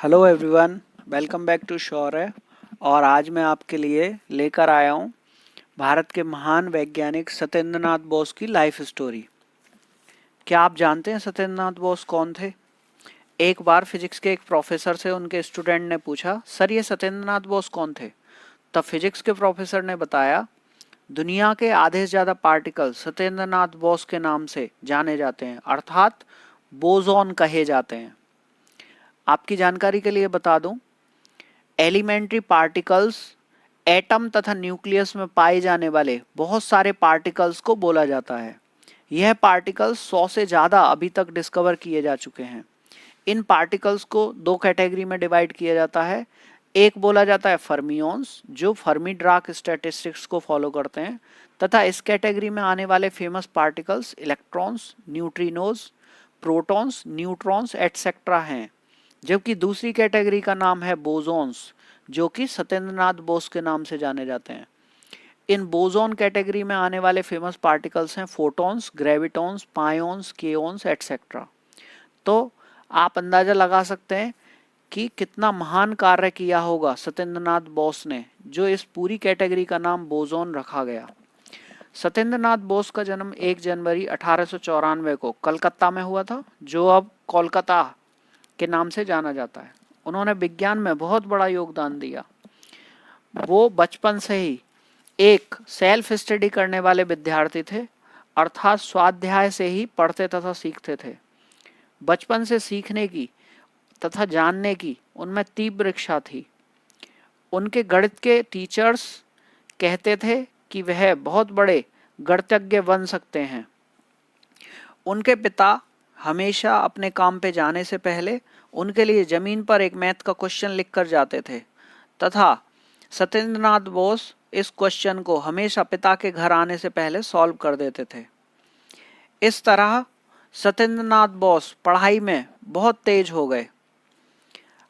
Hello everyone, welcome back to Shaurya. और आज मैं आपके लिए लेकर आया हूँ भारत के महान वैज्ञानिक सत्येंद्र नाथ बोस की लाइफ स्टोरी। क्या आप जानते हैं सत्येंद्र नाथ बोस कौन थे? एक बार फिजिक्स के एक प्रोफेसर से उनके स्टूडेंट ने पूछा, सर ये सत्येंद्र नाथ बोस कौन थे? तब फिजिक्स के प्रोफेसर ने बताया, दुनिया के आधे से ज़्यादा पार्टिकल सत्येंद्र नाथ बोस के नाम से जाने जाते हैं, अर्थात बोसॉन कहे जाते हैं। आपकी जानकारी के लिए बता दूं, एलिमेंट्री पार्टिकल्स एटम तथा न्यूक्लियस में पाए जाने वाले बहुत सारे पार्टिकल्स को बोला जाता है। यह पार्टिकल्स 100 से ज़्यादा अभी तक डिस्कवर किए जा चुके हैं। इन पार्टिकल्स को दो कैटेगरी में डिवाइड किया जाता है। एक बोला जाता है फर्मियंस, जो फर्मी डार्क स्टैटिस्टिक्स को फॉलो करते हैं, तथा इस कैटेगरी में आने वाले famous particles electrons, neutrinos, protons, neutrons etcetera हैं। जबकि दूसरी कैटेगरी का नाम है बोसॉन्स, जो कि सत्येंद्र नाथ बोस के नाम से जाने जाते हैं। इन बोसॉन कैटेगरी में आने वाले फेमस पार्टिकल्स हैं फोटॉन्स, ग्रेविटॉन्स, पायोन्स, केओन्स एटसेट्रा। तो आप अंदाजा लगा सकते हैं कि कितना महान कार्य किया होगा सत्येंद्र नाथ बोस ने, जो इस पूरी कैटेगरी का नाम बोसॉन रखा गया। सत्येंद्र नाथ बोस का जन्म 1 जनवरी 1894 को कलकत्ता में हुआ था, जो अब कोलकाता के नाम से जाना जाता है। उन्होंने विज्ञान में बहुत बड़ा योगदान दिया। वो बचपन से ही एक सेल्फ स्टडी करने वाले विद्यार्थी थे, अर्थात स्वाध्याय से ही पढ़ते तथा सीखते थे। बचपन से सीखने की तथा जानने की उनमें तीव्र इच्छा थी। उनके गणित के टीचर्स कहते थे कि वह बहुत बड़े गणितज्ञ बन सकते हैं। उनके पिता हमेशा अपने काम पे जाने से पहले उनके लिए जमीन पर एक मैथ का क्वेश्चन लिख कर जाते थे, तथा सत्येंद्र नाथ बोस इस क्वेश्चन को हमेशा पिता के घर आने से पहले सॉल्व कर देते थे। इस तरह सत्येंद्र नाथ बोस पढ़ाई में बहुत तेज हो गए।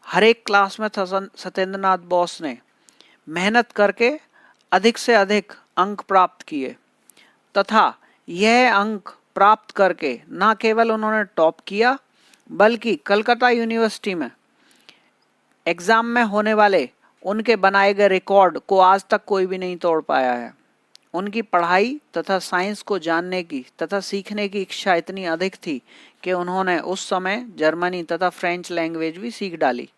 हर एक क्लास में सत्येंद्र नाथ बोस ने मेहनत करके अधिक से अधिक अंक प्राप्त किए, तथा यह अंक प्राप्त करके न केवल उन्होंने टॉप किया, बल्कि कलकत्ता यूनिवर्सिटी में एग्जाम में होने वाले उनके बनाए गए रिकॉर्ड को आज तक कोई भी नहीं तोड़ पाया है। उनकी पढ़ाई तथा साइंस को जानने की तथा सीखने की इच्छा इतनी अधिक थी कि उन्होंने उस समय जर्मनी तथा फ्रेंच लैंग्वेज भी सीख डाली।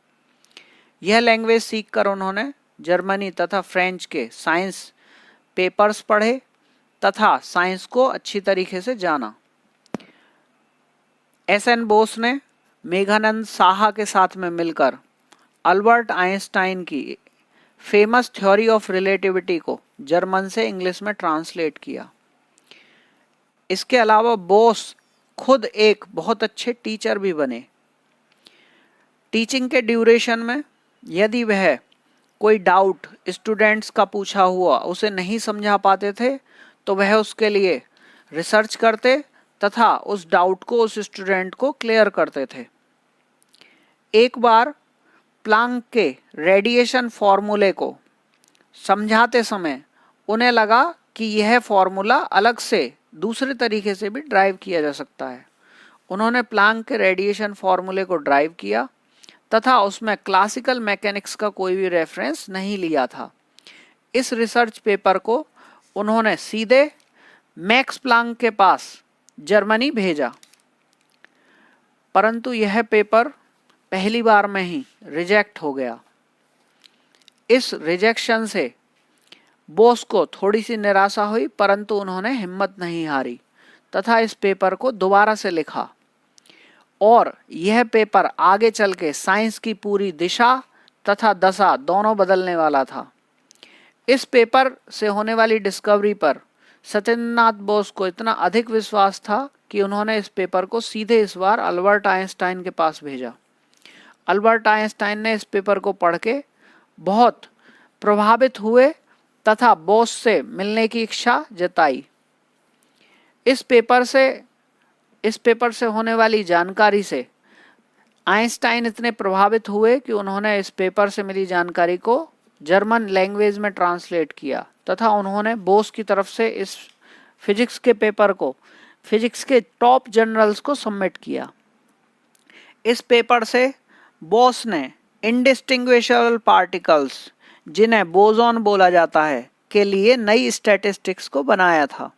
यह लैंग्वेज सीखकर उन्होंने जर्मनी तथा फ्रेंच के साइंस पेपर्स पढ़े तथा साइंस को अच्छी तरीके से जाना। एस.एन. बोस ने मेघानंद साहा के साथ में मिलकर अल्बर्ट आइंस्टाइन की फेमस थ्योरी ऑफ रिलेटिविटी को जर्मन से इंग्लिश में ट्रांसलेट किया। इसके अलावा बोस खुद एक बहुत अच्छे टीचर भी बने। टीचिंग के ड्यूरेशन में यदि वह कोई डाउट स्टूडेंट्स का पूछा हुआ उसे नहीं समझा पाते थे, तो वह उसके लिए रिसर्च करते तथा उस डाउट को उस स्टूडेंट को क्लियर करते थे। एक बार प्लांक के रेडिएशन फॉर्मूले को समझाते समय उन्हें लगा कि यह फॉर्मूला अलग से दूसरे तरीके से भी ड्राइव किया जा सकता है। उन्होंने प्लांक के रेडिएशन फॉर्मूले को ड्राइव किया तथा उसमें क्लासिकल मैकेनिक्स का कोई भी रेफरेंस नहीं लिया था। इस रिसर्च पेपर को उन्होंने सीधे मैक्स प्लांक के पास जर्मनी भेजा, परंतु यह पेपर पहली बार में ही रिजेक्ट हो गया। इस रिजेक्शन से बोस को थोड़ी सी निराशा हुई, परंतु उन्होंने हिम्मत नहीं हारी तथा इस पेपर को दोबारा से लिखा, और यह पेपर आगे चल के साइंस की पूरी दिशा तथा दशा दोनों बदलने वाला था। इस पेपर से होने वाली डिस्कवरी पर सत्येंद्र नाथ बोस को इतना अधिक विश्वास था कि उन्होंने इस पेपर को सीधे इस बार अल्बर्ट आइंस्टाइन के पास भेजा। अल्बर्ट आइंस्टाइन ने इस पेपर को पढ़ के बहुत प्रभावित हुए तथा बोस से मिलने की इच्छा जताई। इस पेपर से होने वाली जानकारी से आइंस्टाइन इतने प्रभावित हुए कि उन्होंने इस पेपर से मिली जानकारी को जर्मन लैंग्वेज में ट्रांसलेट किया तथा उन्होंने बोस की तरफ से इस फिजिक्स के पेपर को फिजिक्स के टॉप जर्नल्स को सबमिट किया। इस पेपर से बोस ने इंडिस्टिंग्विशेबल पार्टिकल्स, जिन्हें बोसॉन बोला जाता है, के लिए नई स्टैटिस्टिक्स को बनाया था।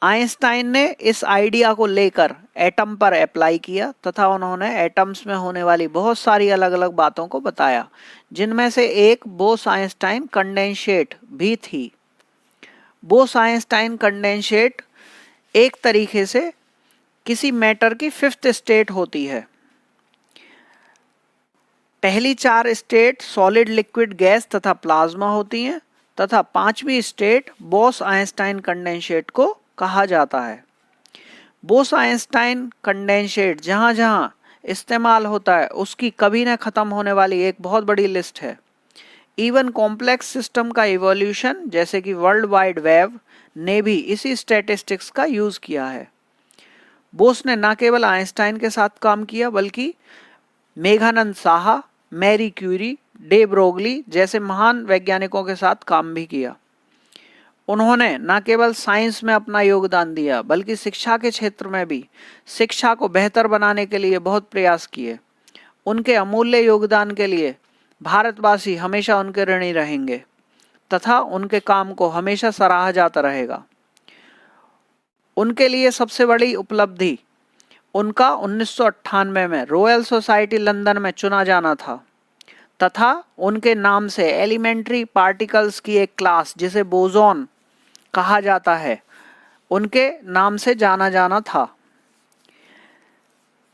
आइंस्टाइन ने इस आइडिया को लेकर एटम पर अप्लाई किया तथा उन्होंने एटम्स में होने वाली बहुत सारी अलग अलग बातों को बताया, जिनमें से एक बोस-आइंस्टाइन कंडेंसेट भी थी। बोस-आइंस्टाइन कंडेंसेट एक तरीके से किसी मैटर की फिफ्थ स्टेट होती है। पहली 4 स्टेट सॉलिड, लिक्विड, गैस तथा प्लाज्मा होती हैं तथा 5वीं स्टेट बोस-आइंस्टाइन कंडेंसेट को कहा जाता है। बोस-आइंस्टाइन कंडेंसेट जहां जहां इस्तेमाल होता है उसकी कभी न खत्म होने वाली एक बहुत बड़ी लिस्ट है। इवन कॉम्प्लेक्स सिस्टम का इवोल्यूशन जैसे कि वर्ल्ड वाइड वेब ने भी इसी स्टैटिस्टिक्स का यूज किया है। बोस ने न केवल आइंस्टाइन के साथ काम किया बल्कि Meghnad Saha, Marie Curie, de Broglie जैसे महान वैज्ञानिकों के साथ काम भी किया। उन्होंने न केवल साइंस में अपना योगदान दिया बल्कि शिक्षा के क्षेत्र में भी शिक्षा को बेहतर बनाने के लिए बहुत प्रयास किए। उनके अमूल्य योगदान के लिए भारतवासी हमेशा उनके ऋणी रहेंगे तथा उनके काम को हमेशा सराहा जाता रहेगा। उनके लिए सबसे बड़ी उपलब्धि उनका 1998 में रॉयल सोसाइटी लंदन में चुना जाना था तथा उनके नाम से एलिमेंट्री पार्टिकल्स की एक क्लास जिसे बोसॉन कहा जाता है, उनके नाम से जाना जाना था।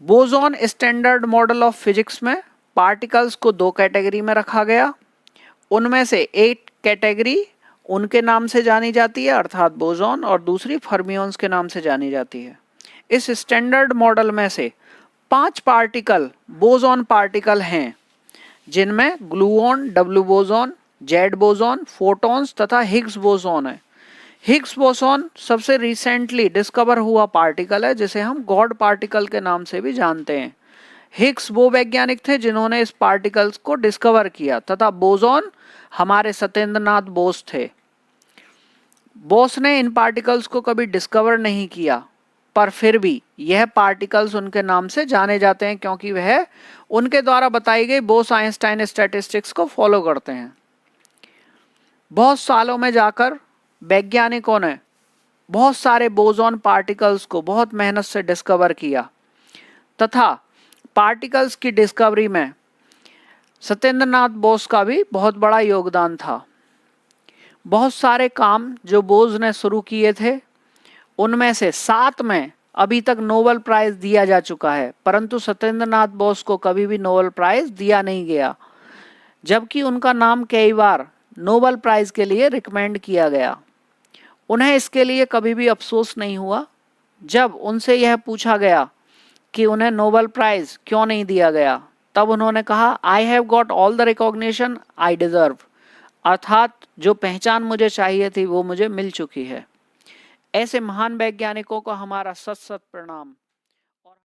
Boson standard model of physics में पार्टिकल्स को 2 कैटेगरी में रखा गया। उनमें से एक कैटेगरी उनके नाम से जानी जाती है अर्थात बोसॉन, और दूसरी फर्मियोन्स के नाम से जानी जाती है। इस स्टैंडर्ड मॉडल में से 5 पार्टिकल बोसॉन पार्टिकल हैं, जिनमें gluon, W boson, Z boson, photons तथा हिग्स बोसॉन है। हिग्स बोसॉन सबसे रिसेंटली डिस्कवर हुआ पार्टिकल है जिसे हम गॉड पार्टिकल के नाम से भी जानते हैं। हिग्स वो वैज्ञानिक थे जिन्होंने इस पार्टिकल्स को डिस्कवर किया तथा बोसॉन हमारे सत्येंद्रनाथ बोस थे। बोस ने इन पार्टिकल्स को कभी डिस्कवर नहीं किया, पर फिर भी यह पार्टिकल्स उनके नाम से जाने जाते हैं क्योंकि वह उनके द्वारा बताई गई बोस-आइंस्टाइन स्टैटिस्टिक्स को फॉलो करते हैं। बहुत सालों में जाकर वैज्ञानिकों ने बहुत सारे बोसॉन पार्टिकल्स को बहुत मेहनत से डिस्कवर किया तथा पार्टिकल्स की डिस्कवरी में सत्येंद्रनाथ बोस का भी बहुत बड़ा योगदान था। बहुत सारे काम जो बोस ने शुरू किए थे उनमें से 7 में अभी तक नोबेल प्राइज दिया जा चुका है, परंतु सत्येंद्रनाथ बोस को कभी भी नोबेल प्राइज दिया नहीं गया, जबकि उनका नाम कई बार नोबेल प्राइज के लिए रिकमेंड किया गया। उन्हें इसके लिए कभी भी अफसोस नहीं हुआ। जब उनसे यह पूछा गया कि उन्हें नोबेल प्राइज क्यों नहीं दिया गया, तब उन्होंने कहा, I have got all the recognition I deserve, अर्थात जो पहचान मुझे चाहिए थी वो मुझे मिल चुकी है। ऐसे महान वैज्ञानिकों को हमारा सत सत प्रणाम।